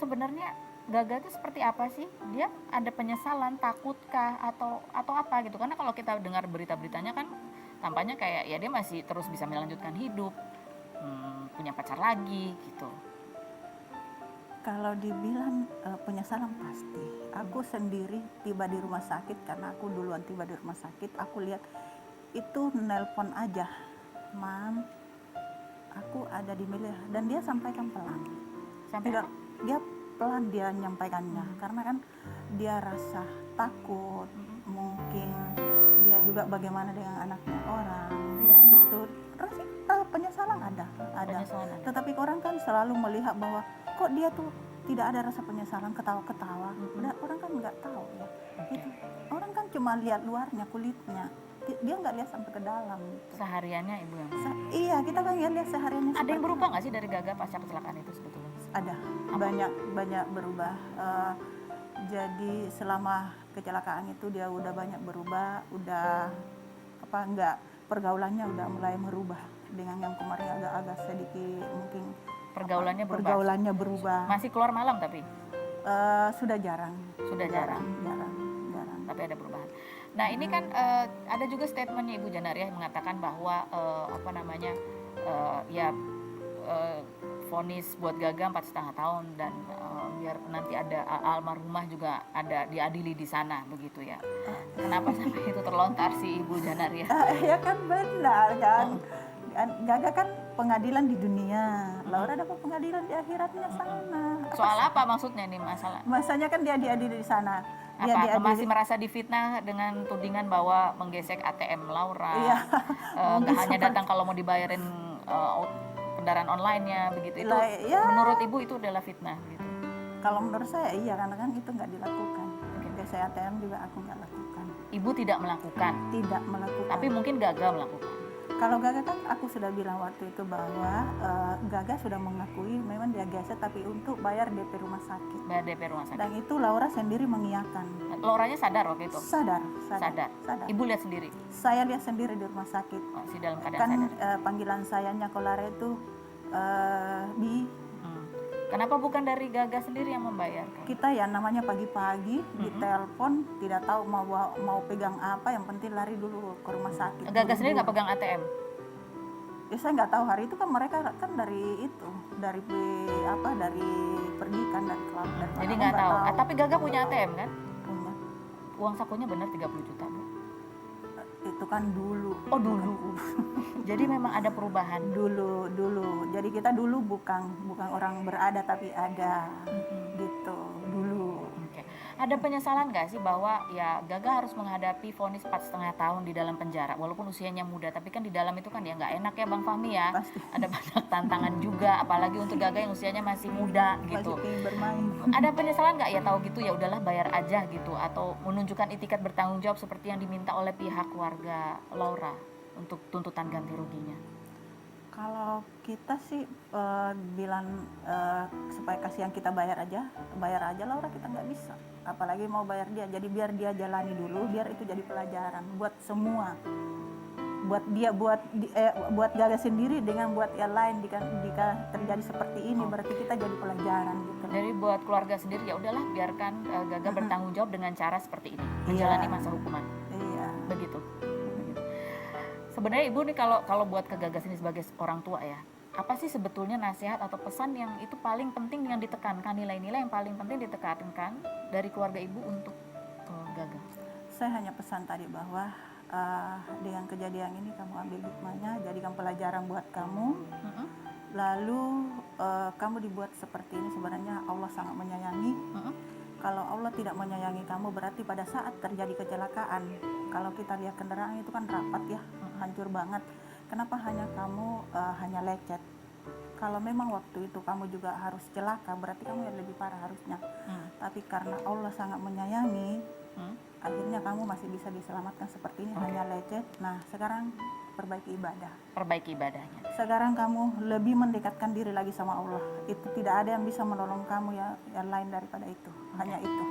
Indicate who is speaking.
Speaker 1: sebenarnya Gaga itu seperti apa sih? Dia ada penyesalan, takutkah atau apa gitu? Karena kalau kita dengar berita-beritanya kan tampaknya kayak ya dia masih terus bisa melanjutkan hidup, punya pacar lagi gitu.
Speaker 2: Kalau dibilang penyesalan pasti. Aku sendiri tiba di rumah sakit karena aku duluan tiba di rumah sakit. Aku lihat itu nelpon aja, Mam, aku ada di Melia, dan dia sampaikan pelan.
Speaker 1: Sampai
Speaker 2: Tidak,
Speaker 1: apa?
Speaker 2: dia pelan dia menyampaikannya karena kan dia rasa takut, mungkin dia juga bagaimana dengan anaknya orang.
Speaker 1: Iya.
Speaker 2: Itu rasa penyesalan ada.
Speaker 1: Penyesalan ada.
Speaker 2: Tetapi orang kan selalu melihat bahwa kok dia tuh tidak ada rasa penyesalan, ketawa-ketawa. Udah, orang kan nggak tahu ya. Itu orang kan cuma lihat luarnya, kulitnya. Dia nggak lihat sampai ke dalam. Gitu.
Speaker 1: Sehariannya ibu yang
Speaker 2: Iya, kita kan lihat sehariannya.
Speaker 1: ada yang berubah nggak sih dari Gaga pasca kecelakaan itu sebetulnya?
Speaker 2: Ada, banyak berubah. Jadi selama kecelakaan itu dia udah banyak berubah, udah enggak, pergaulannya udah mulai merubah dengan yang kemarin agak sedikit mungkin
Speaker 1: pergaulannya berubah. Masih keluar malam tapi
Speaker 2: sudah jarang.
Speaker 1: Tapi ada perubahan. Nah ini kan ada juga statementnya Ibu Janariah yang mengatakan bahwa vonis buat Gaga 4,5 tahun dan biar nanti ada almarhumah juga ada diadili di sana begitu ya. Kenapa sampai itu terlontar si Ibu Janariah?
Speaker 2: Ya kan benar kan. Gaga kan pengadilan di dunia, Laura dapat pengadilan di akhiratnya sana.
Speaker 1: Soal apa maksudnya nih masalah?
Speaker 2: Masanya kan dia diadili di sana.
Speaker 1: Apa masih merasa difitnah dengan tudingan bahwa menggesek ATM Laura?
Speaker 2: Iya.
Speaker 1: Nggak hanya datang kalau mau dibayarin kendaraan online-nya begitu. Itu
Speaker 2: ya.
Speaker 1: Menurut Ibu itu adalah fitnah gitu.
Speaker 2: Kalau menurut saya iya, karena kan itu nggak dilakukan. Gesek ATM juga aku nggak lakukan.
Speaker 1: Ibu tidak melakukan?
Speaker 2: Tidak melakukan.
Speaker 1: Tapi mungkin Gaga melakukan.
Speaker 2: Kalau Gaga kan aku sudah bilang waktu itu bahwa Gaga sudah mengakui memang dia gesek tapi untuk bayar DP rumah sakit.
Speaker 1: Bayar DP rumah sakit.
Speaker 2: Dan itu Laura sendiri mengiyakan.
Speaker 1: Lauranya sadar waktu itu?
Speaker 2: Sadar.
Speaker 1: Ibu lihat sendiri?
Speaker 2: Saya lihat sendiri di rumah sakit.
Speaker 1: Masih dalam keadaan
Speaker 2: kan,
Speaker 1: sadar?
Speaker 2: Panggilan sayanya Kolara itu Bi.
Speaker 1: Kenapa bukan dari Gaga sendiri yang membayarkan?
Speaker 2: Kita ya namanya pagi-pagi ditelepon, tidak tahu mau pegang apa, yang penting lari dulu ke rumah sakit.
Speaker 1: Gaga sendiri nggak pegang ATM?
Speaker 2: Ya saya nggak tahu, hari itu kan mereka kan dari pergi kan dari klub.
Speaker 1: Jadi nggak tahu. Tapi Gaga punya ATM kan?
Speaker 2: Punya.
Speaker 1: Uang sakunya benar 30 juta Bu?
Speaker 2: Itu kan dulu.
Speaker 1: Oh dulu. Jadi memang ada perubahan.
Speaker 2: Dulu. Jadi kita dulu bukan orang berada tapi ada gitu dulu.
Speaker 1: Okay. Ada penyesalan nggak sih bahwa ya Gaga harus menghadapi vonis 4,5 tahun di dalam penjara walaupun usianya muda, tapi kan di dalam itu kan ya nggak enak ya Bang Fahmi ya.
Speaker 2: Pasti.
Speaker 1: Ada banyak tantangan juga, apalagi untuk Gaga yang usianya masih muda gitu.
Speaker 2: Masih bermain.
Speaker 1: Ada penyesalan nggak ya tahu gitu ya udahlah bayar aja gitu, atau menunjukkan itikat bertanggung jawab seperti yang diminta oleh pihak keluarga Laura untuk tuntutan ganti ruginya?
Speaker 2: Kalau kita sih bilang supaya kasihan kita bayar aja Laura, kita nggak bisa, apalagi mau bayar dia. Jadi biar dia jalani dulu, biar itu jadi pelajaran buat semua, buat dia, buat Gaga sendiri dengan buat yang lain. Jika terjadi seperti ini berarti kita jadi pelajaran gitu.
Speaker 1: Jadi buat keluarga sendiri ya udahlah biarkan Gaga bertanggung jawab dengan cara seperti ini, menjalani masa hukuman.
Speaker 2: Iya.
Speaker 1: Begitu. Sebenarnya Ibu nih kalau buat ke Gaga sendiri sebagai orang tua ya, apa sih sebetulnya nasihat atau pesan yang itu paling penting yang ditekankan, nilai-nilai yang paling penting ditekankan dari keluarga Ibu untuk Gaga?
Speaker 2: Saya hanya pesan tadi bahwa dengan kejadian ini kamu ambil hikmahnya, jadikan pelajaran buat kamu. Lalu kamu dibuat seperti ini, sebenarnya Allah sangat menyayangi. Kalau Allah tidak menyayangi kamu, berarti pada saat terjadi kecelakaan, kalau kita lihat kendaraan itu kan rapat ya, hancur banget. Kenapa hanya kamu hanya lecet? Kalau memang waktu itu kamu juga harus celaka, berarti kamu yang lebih parah harusnya. Tapi karena Allah sangat menyayangi, akhirnya kamu masih bisa diselamatkan seperti ini, hanya lecet. Nah sekarang perbaiki ibadah.
Speaker 1: Perbaiki ibadahnya.
Speaker 2: Sekarang kamu lebih mendekatkan diri lagi sama Allah. Itu tidak ada yang bisa menolong kamu yang lain daripada itu. Hanya itu.